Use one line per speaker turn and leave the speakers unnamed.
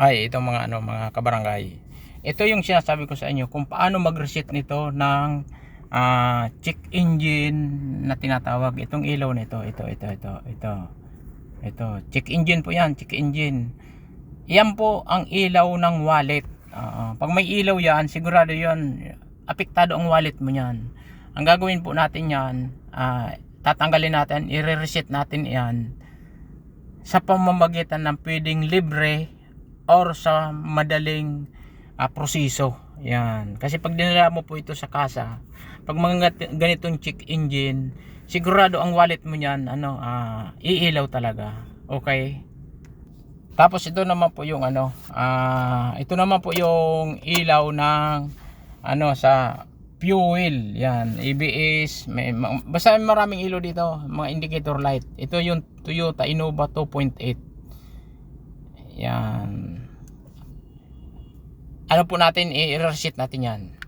Ay, ito mga ano, mga kabarangay. Ito yung sinasabi ko sa inyo kung paano mag-reset nito ng check engine na tinatawag. Itong ilaw nito, ito. Check engine po 'yan, check engine. Yan po ang ilaw ng wallet. Pag may ilaw yan, sigurado yan, apektado ang wallet mo yan. Ang gagawin po natin yan, tatanggalin natin, i-reset natin yan sa pamamagitan ng pwedeng libre or sa madaling proseso. Yan. Kasi pag dinala mo po ito sa kasa, pag mga ganitong check engine, sigurado ang wallet mo yan, iilaw talaga. Okay? Tapos ito naman po yung ito naman po yung ilaw ng sa fuel. Yan, ABS, basta maraming ilaw dito, mga indicator light. Ito yung Toyota Innova 2.8. Yan. Ano po natin, i-reset natin yan.